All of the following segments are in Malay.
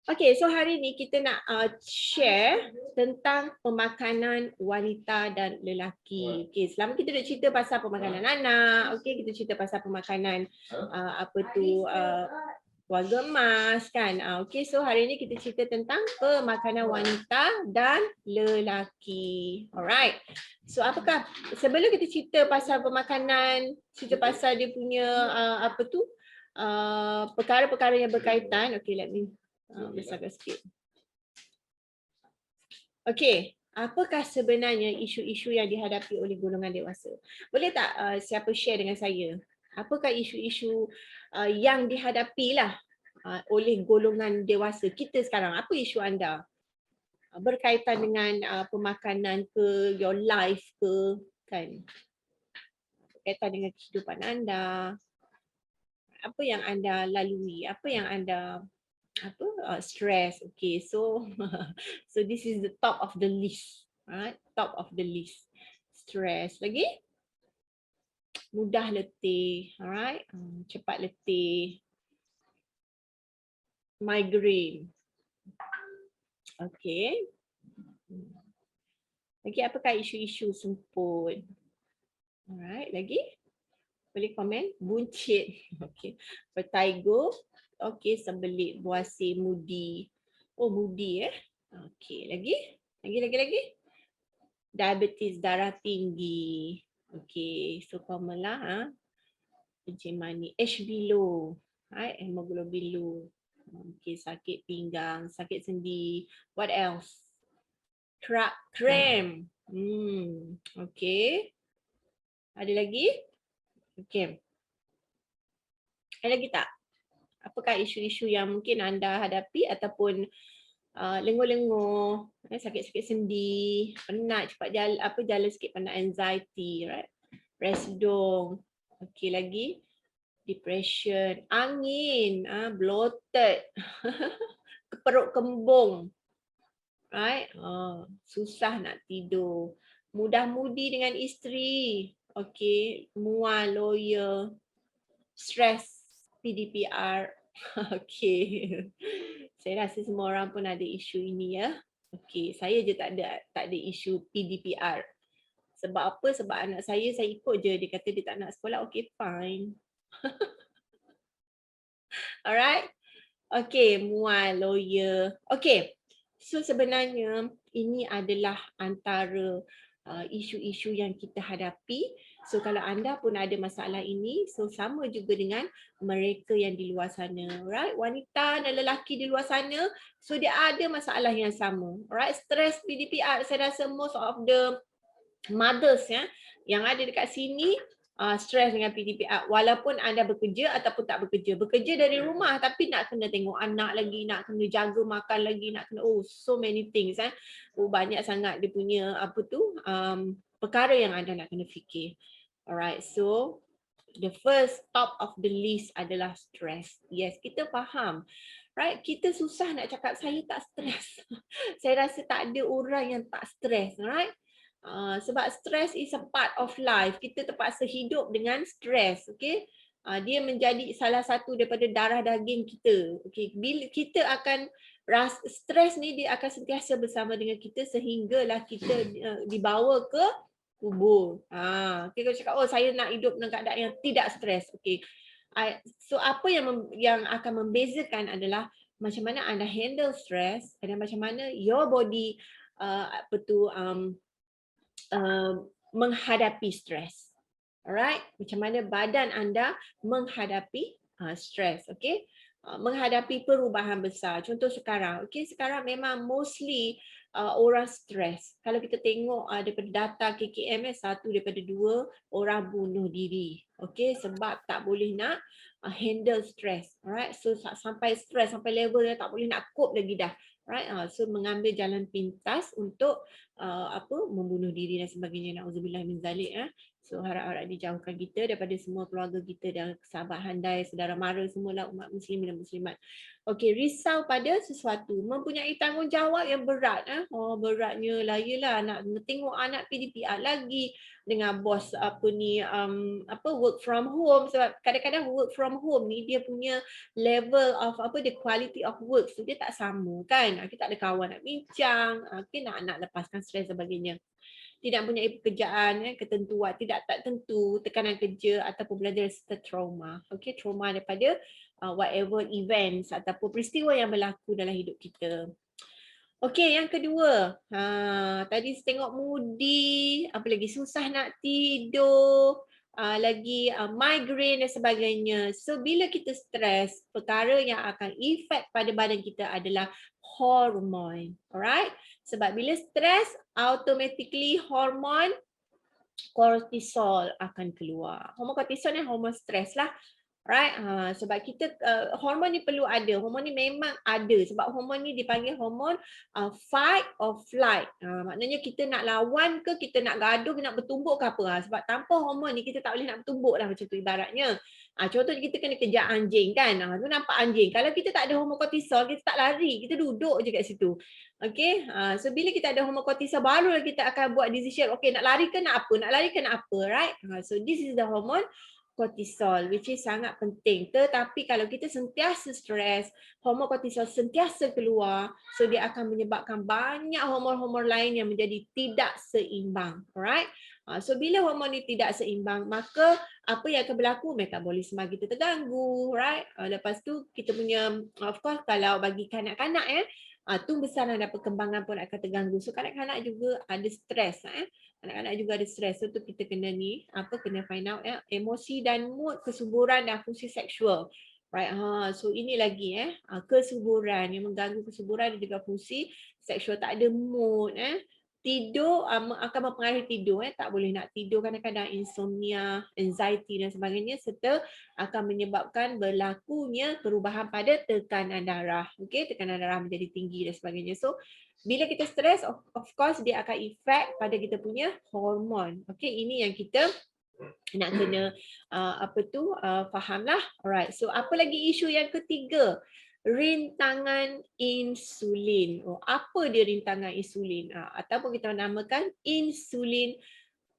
Okay, so hari ni kita nak share tentang pemakanan wanita dan lelaki. Okay, selama kita dah cerita pasal pemakanan anak, okay, kita cerita pasal pemakanan keluarga emas kan. Okay, so hari ni kita cerita tentang pemakanan wanita dan lelaki. Alright. So apakah sebelum kita cerita pasal pemakanan, cerita pasal dia punya perkara-perkara yang berkaitan. Okay, let me besarkan sikit. Okey, apakah sebenarnya isu-isu yang dihadapi oleh golongan dewasa? Boleh tak siapa share dengan saya? Apakah isu-isu yang dihadapilah oleh golongan dewasa kita sekarang? Apa isu anda? Berkaitan dengan pemakanan ke, your life ke, kan? Berkaitan dengan kehidupan anda. Apa yang anda lalui? Apa yang anda stress. Okay, so so this is the top of the list, right? Top of the list. Stress lagi, mudah letih, alright? Cepat letih, migraine. Okay. Lagi apakah isu-isu semput? Alright, lagi? Boleh komen? Buncit. Okay. Vertigo. Okay, sembelit, buasir, moody. Oh, moody Okay, lagi? Lagi? Diabetes, darah tinggi. Okay, so common lah. Kencing manis, HB low, right? Hemoglobin low. Okay, sakit pinggang, sakit sendi. What else? Cramp. Okay. Ada lagi? Okay. Ada lagi tak? Apakah isu-isu yang mungkin anda hadapi ataupun lenguh-lenguh, sakit-sakit sendi, penat cepat jalan sikit, penat, anxiety, right? Residong. Okey, lagi depression, angin, bloated, perut kembung, right? Susah nak tidur, mudah-mudi dengan isteri, okey, mual, lawyer, stress, PDPR. Okey. Saya rasa semua orang pun ada isu ini ya. Okey, saya je tak ada isu PDPR. Sebab apa? Sebab anak saya ikut je. Dia kata dia tak nak sekolah. Okay, fine. Alright. Okay, mual, lawyer. Okay. So sebenarnya ini adalah antara isu-isu yang kita hadapi. So kalau anda pun ada masalah ini, so sama juga dengan mereka yang di luar sana. Right? Wanita dan lelaki di luar sana, so dia ada masalah yang sama. Right? Stress, PDPR, saya rasa most of the mothers yang ada dekat sini stres dengan PDPR walaupun anda bekerja ataupun tak bekerja dari rumah tapi nak kena tengok anak lagi, nak kena jaga makan lagi, nak kena so many things banyak sangat dia punya perkara yang anda nak kena fikir. Alright, so the first top of the list adalah stress. Yes, kita faham. Right, kita susah nak cakap saya tak stres. Saya rasa tak ada orang yang tak stres, right? Sebab stres is a part of life. Kita terpaksa hidup dengan stres, okay? Dia menjadi salah satu daripada darah daging kita. Okay, bila kita akan stres ni dia akan sentiasa bersama dengan kita sehinggalah kita dibawa ke kubur. Okay, kalau cakap saya nak hidup dalam keadaan yang tidak stres, okay. So apa yang akan membezakan adalah macam mana anda handle stres dan macam mana your body menghadapi stres. Alright, macam mana badan anda menghadapi stres, okay? Menghadapi perubahan besar. Contoh sekarang, okay, sekarang memang mostly orang stres. Kalau kita tengok daripada data KKM, 1 daripada 2 orang bunuh diri, okay, sebab tak boleh nak handle stres. Alright, so sampai stres, sampai level dia tak boleh nak cope lagi dah. Right, so mengambil jalan pintas untuk membunuh diri dan sebagainya. Nauzubillah min zalik. So harap-harap dijauhkan kita daripada semua keluarga kita dan sahabat handai, saudara mara semualah umat muslimin dan muslimat. Okey, risau pada sesuatu, mempunyai tanggungjawab yang berat. Oh, beratnya lah, yelah nak tengok anak PDPR lagi dengan bos work from home, sebab kadang-kadang work from home ni dia punya level of the quality of work tu dia tak sama kan. Kita tak ada kawan nak bincang, nak lepaskan stres dan sebagainya. Tidak mempunyai pekerjaan, ketentuan tidak tak tentu, tekanan kerja ataupun belajar serta trauma. Okey, trauma daripada whatever events ataupun peristiwa yang berlaku dalam hidup kita. Okey, yang kedua, tadi tengok moody, apa lagi susah nak tidur, lagi migraine dan sebagainya. So bila kita stres, perkara yang akan efek pada badan kita adalah hormon. Alright? Sebab bila stres, automatically hormon kortisol akan keluar. Hormon kortisol ni hormon stres lah. Right? Sebab kita hormon ni perlu ada. Hormon ni memang ada sebab hormon ni dipanggil hormon fight or flight. Maknanya kita nak lawan ke, kita nak gaduh, nak bertumbuk ke apa. Sebab tanpa hormon ni kita tak boleh nak bertumbuk lah macam tu ibaratnya. Contohnya kita kena kejar anjing kan. Tu nampak anjing. Kalau kita tak ada hormon kortisol, kita tak lari. Kita duduk je kat situ. Okay. So bila kita ada hormon kortisol, barulah kita akan buat decision. Okay, nak lari ke nak apa? Nak lari ke nak apa? Right? So this is the hormone kortisol, which is sangat penting. Tetapi kalau kita sentiasa stres, hormon kortisol sentiasa keluar, so dia akan menyebabkan banyak hormon-hormon lain yang menjadi tidak seimbang. Alright? So bila hormon ini tidak seimbang, maka apa yang akan berlaku? Metabolisme kita terganggu, right? Lepas tu kita punya, of course kalau bagi kanak-kanak tumbuh besar dan perkembangan pun akan terganggu. So kanak-kanak juga ada stres. Anak-anak juga ada stres. So tu kita kena kena find out emosi dan mood, kesuburan dan fungsi seksual. Right. So ini lagi kesuburan yang mengganggu kesuburan dan juga fungsi seksual, tak ada mood tidur akan mempengaruhi tidur tak boleh nak tidur, kadang-kadang insomnia, anxiety dan sebagainya, serta akan menyebabkan berlakunya perubahan pada tekanan darah. Okey, tekanan darah menjadi tinggi dan sebagainya. So bila kita stres, of course dia akan efek pada kita punya hormon. Okey, ini yang kita nak kena fahamlah. Alright. So apa lagi isu yang ketiga? Rintangan insulin. Apa dia rintangan insulin? Ataupun kita namakan insulin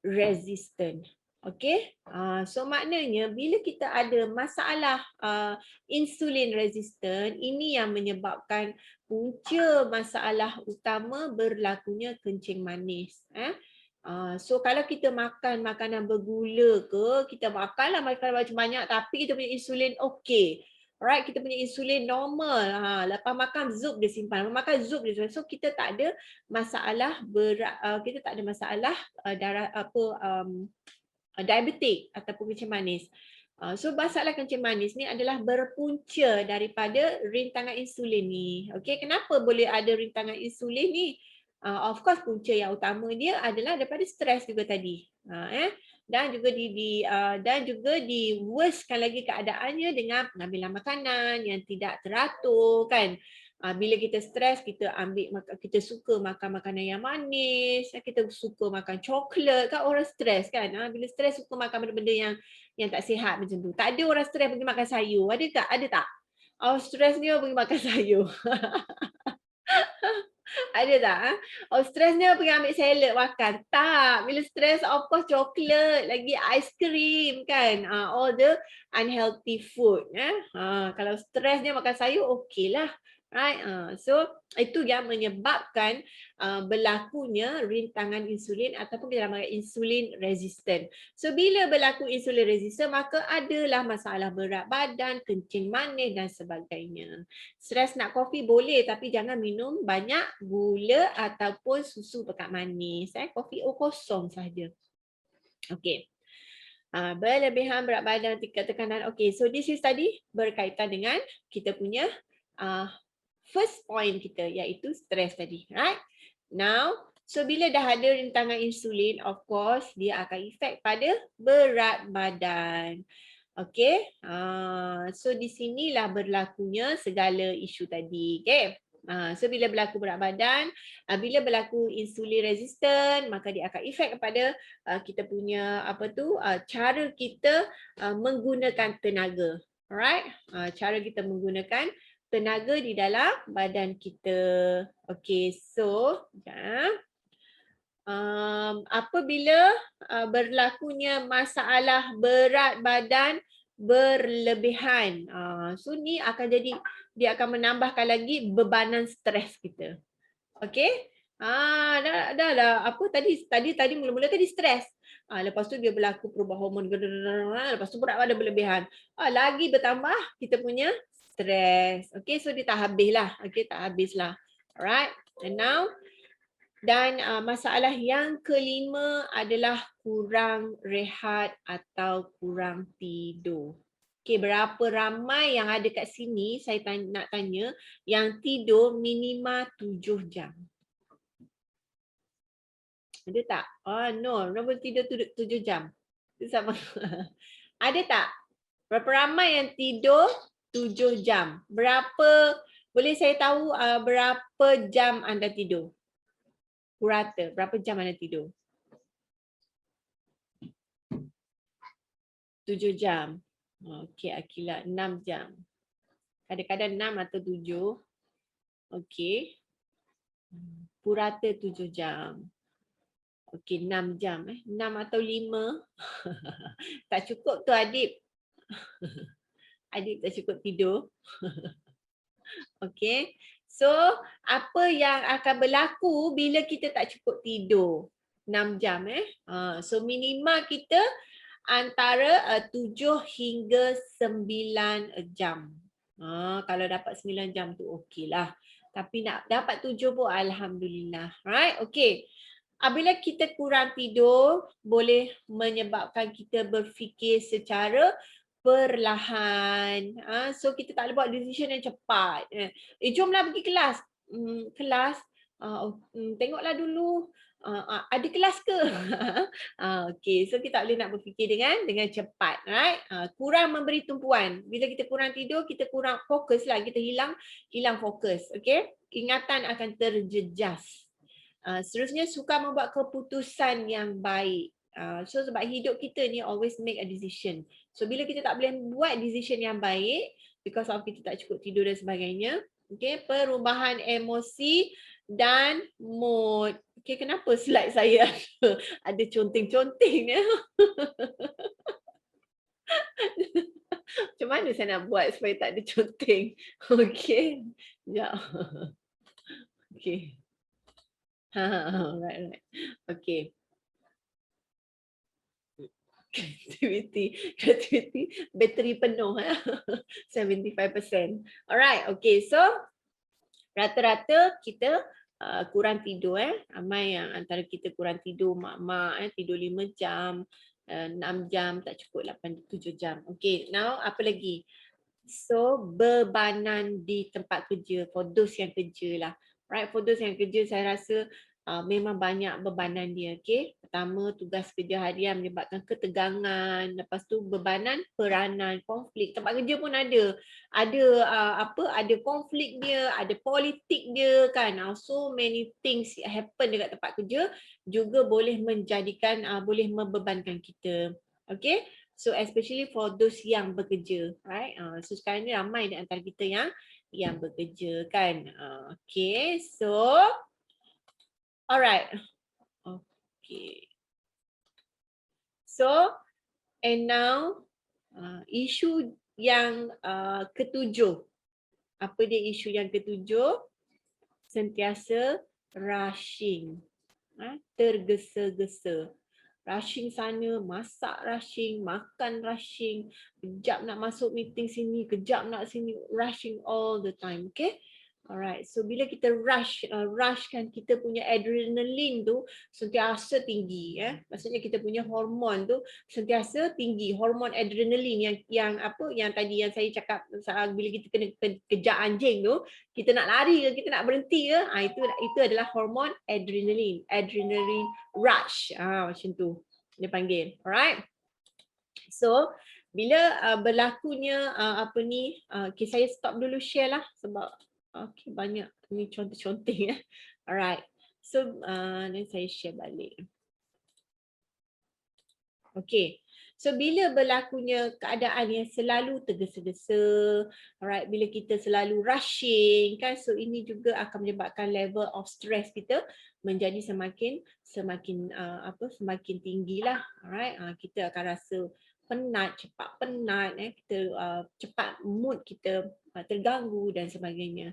resistant. Okey. So maknanya bila kita ada masalah insulin resistant, ini yang menyebabkan punca masalah utama berlakunya kencing manis. So kalau kita makan makanan bergula ke, kita makanlah makanan banyak-banyak tapi kita punya insulin okey. Alright, kita punya insulin normal. Lepas makan zup dia simpan. Lepas makan zup dia simpan. So kita tak ada masalah kita tak ada masalah darah diabetik ataupun kencing manis. So masalah kencing manis ni adalah berpunca daripada rintangan insulin ni. Okey, kenapa boleh ada rintangan insulin ni? Of course punca yang utama dia adalah daripada stres juga tadi. Dan juga di worstkan lagi keadaannya dengan pengambilan makanan yang tidak teratur kan. Bila kita stres, kita suka makan makanan yang manis, kita suka makan coklat kan, orang stres kan. Bila stres suka makan benda-benda yang tak sihat macam tu. Tak ada orang stres pergi makan sayur. Ada tak? Ada tak? Stres ni pergi makan sayur. Ada tak? Stresnya pergi ambil salad makan. Tak. Bila stres, of course coklat, lagi aiskrim kan. All the unhealthy food. Kalau stresnya makan sayur, okey lah. Right? So itu yang menyebabkan berlakunya rintangan insulin ataupun kita namakan insulin resistant. So bila berlaku insulin resistant, maka adalah masalah berat badan, kencing manis dan sebagainya. Stres nak kopi boleh tapi jangan minum banyak gula ataupun susu pekat manis. Kopi kosong saja. Okey. Berlebihan berat badan, tingkat tekanan. Okey, so this is tadi berkaitan dengan kita punya first point kita, iaitu stres tadi, right? Now, so bila dah ada rintangan insulin, of course dia akan efek pada berat badan. Okay, so di sinilah berlakunya segala isu tadi. Okay, So bila berlaku berat badan, bila berlaku insulin resistant, maka dia akan efek kepada kita punya cara kita menggunakan tenaga. Alright, cara kita menggunakan tenaga di dalam badan kita. Okay, so apabila berlakunya masalah berat badan berlebihan, so ni akan jadi, dia akan menambahkan lagi bebanan stres kita. Okey? Dah apa tadi mula-mula tadi stres. Lepas tu dia berlaku perubahan hormon, lepas tu berat badan berlebihan. Lagi bertambah kita punya stres. Okey, so dia tak habislah. Okey, tak habislah. Alright. And now dan masalah yang kelima adalah kurang rehat atau kurang tidur. Okey, berapa ramai yang ada kat sini, saya nak tanya, yang tidur minima 7 jam? Ada tak? No, boleh tidur 7 jam. Itu sama. Ada tak? Berapa ramai yang tidur 7 jam? Boleh saya tahu berapa jam anda tidur? Purata, berapa jam anda tidur? 7 jam. Okey, Akila 6 jam. Kadang-kadang 6 atau 7. Okey. Purata 7 jam. Okey, 6 jam. 6 atau 5. Tak cukup tu Adib. Adib tak cukup tidur. Okey. So, apa yang akan berlaku bila kita tak cukup tidur? 6 jam So minima kita antara 7 hingga 9 jam. Kalau dapat 9 jam tu okeylah. Tapi nak dapat 7 pun alhamdulillah. Right? Okey. Apabila kita kurang tidur, boleh menyebabkan kita berfikir secara perlahan. So kita tak boleh buat decision yang cepat. Jomlah pergi kelas. Kelas, tengoklah dulu ada kelas ke? Okay, so kita tak boleh nak berfikir dengan cepat, right? Kurang memberi tumpuan. Bila kita kurang tidur, kita kurang fokus lah. Kita hilang fokus, okay? Ingatan akan terjejas. Seterusnya, suka membuat keputusan yang baik. So sebab hidup kita ni always make a decision. So bila kita tak boleh buat decision yang baik because of kita tak cukup tidur dan sebagainya, okay, perubahan emosi dan mood. Okay, kenapa slide saya ada conteng-conteng ni? Macam mana saya nak buat supaya tak ada conteng? Okay, sekejap. Okay. Right. Okay. Creativity, bateri penuh 75%. Alright, okay, so rata-rata kita kurang tidur ramai yang antara kita kurang tidur, mak-mak tidur 5 jam, 6 jam tak cukup, 8-7 jam. Okay, now apa lagi? So bebanan di tempat kerja for those yang kerja lah. Right, for those yang kerja saya rasa memang banyak bebanan dia. Okay, pertama tugas kerja harian menyebabkan ketegangan, lepas tu bebanan peranan, konflik. Tempat kerja pun ada ada konflik dia, ada politik dia kan. So many things happen dekat tempat kerja juga boleh menjadikan boleh membebankan kita. Okay, so especially for those yang bekerja, right? So sekarang ni ramai di antara kita yang bekerja kan. Okay, so alright. Okay. So, and now isu yang ketujuh. Apa dia isu yang ketujuh? Sentiasa rushing. Tergesa-gesa. Rushing sana, masak rushing, makan rushing, kejap nak masuk meeting sini, kejap nak sini, rushing all the time. Okay? Alright, so bila kita rushkan kita punya adrenaline tu sentiasa tinggi maksudnya kita punya hormon tu sentiasa tinggi, hormon adrenaline yang tadi yang saya cakap bila kita kena kejar anjing tu, kita nak lari ke, kita nak berhenti ke, itu adalah hormon adrenaline rush, macam tu dia panggil. Alright, so bila berlakunya okay, saya stop dulu share lah sebab Okay, banyak ni contoh-contoh ya. Alright. So dan saya share balik. Okay. So bila berlakunya keadaan yang selalu tergesa-gesa, alright, bila kita selalu rushing kan, so ini juga akan menyebabkan level of stress kita menjadi semakin semakin tinggilah, alright. Kita akan rasa penat, cepat penat, kita cepat mood kita terganggu dan sebagainya.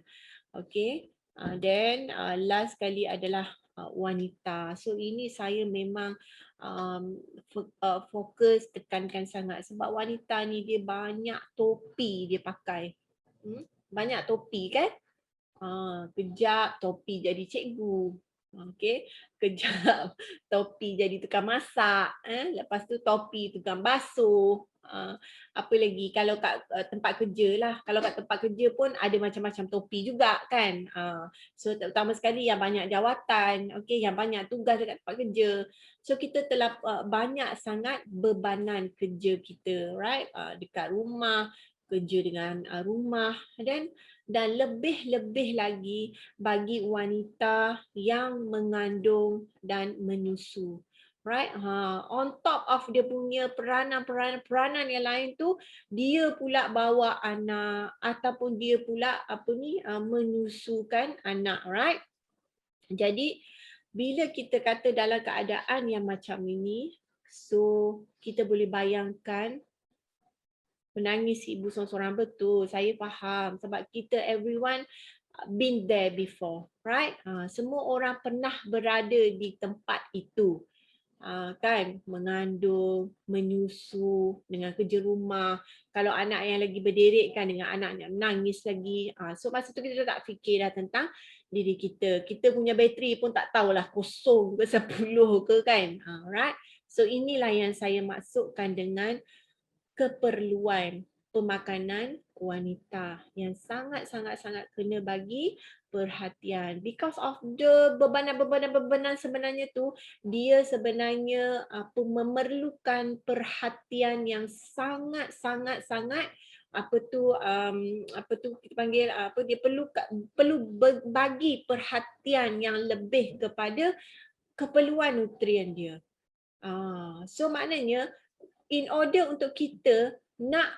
Okay. Then last sekali adalah wanita. So ini saya memang fokus tekankan sangat sebab wanita ni dia banyak topi dia pakai. Banyak topi kan? Kejap topi jadi cikgu. Okey, kejap topi jadi tukang masak, lepas tu topi tukang basuh. Apa lagi kalau kat tempat kerja lah. Kalau kat tempat kerja pun ada macam-macam topi juga kan. So terutama sekali yang banyak jawatan, okey, yang banyak tugas dekat tempat kerja. So kita telah banyak sangat bebanan kerja kita, right? Dekat rumah, kerja dengan rumah dan lebih-lebih lagi bagi wanita yang mengandung dan menyusu. Right? On top of dia punya peranan yang lain tu, dia pula bawa anak ataupun dia pula menyusukan anak, right? Jadi bila kita kata dalam keadaan yang macam ini, so kita boleh bayangkan menangis ibu seorang-seorang, betul, saya faham sebab kita everyone been there before, right? Semua orang pernah berada di tempat itu. Kan, mengandung, menyusu, dengan kerja rumah. Kalau anak yang lagi berderet kan dengan anak yang menangis lagi. So masa tu kita tak fikir dah tentang diri kita. Kita punya bateri pun tak tahulah kosong ke 10 ke kan. Right? So inilah yang saya maksudkan dengan keperluan pemakanan wanita yang sangat-sangat kena bagi perhatian. Because of the bebanan sebenarnya tu, dia sebenarnya memerlukan perhatian yang sangat-sangat kita panggil dia perlu bagi perhatian yang lebih kepada keperluan nutrien dia. So maknanya in order untuk kita nak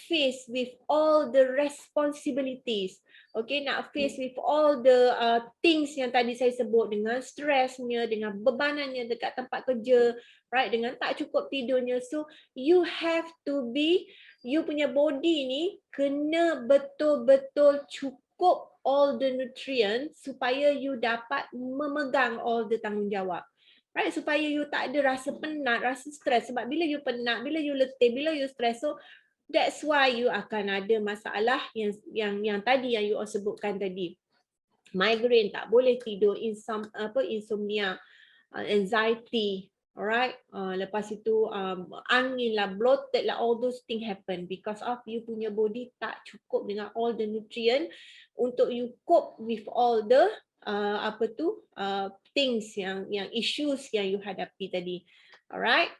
face with all the responsibilities, okay, nak face with all the things yang tadi saya sebut, dengan stresnya, dengan bebanannya dekat tempat kerja, right, dengan tak cukup tidurnya. So you have to be, you punya body ni kena betul-betul cukup all the nutrients supaya you dapat memegang all the tanggungjawab. Right, supaya you tak ada rasa penat, rasa stres. Sebab bila you penat, bila you letih, bila you stres, so that's why you akan ada masalah yang tadi yang you sebutkan tadi. Migraine, tak boleh tidur, insomnia, anxiety, alright. Lepas itu angin lah, bloated lah, all those things happen because of you punya body tak cukup dengan all the nutrient untuk you cope with all the things yang issues yang you hadapi tadi. Alright.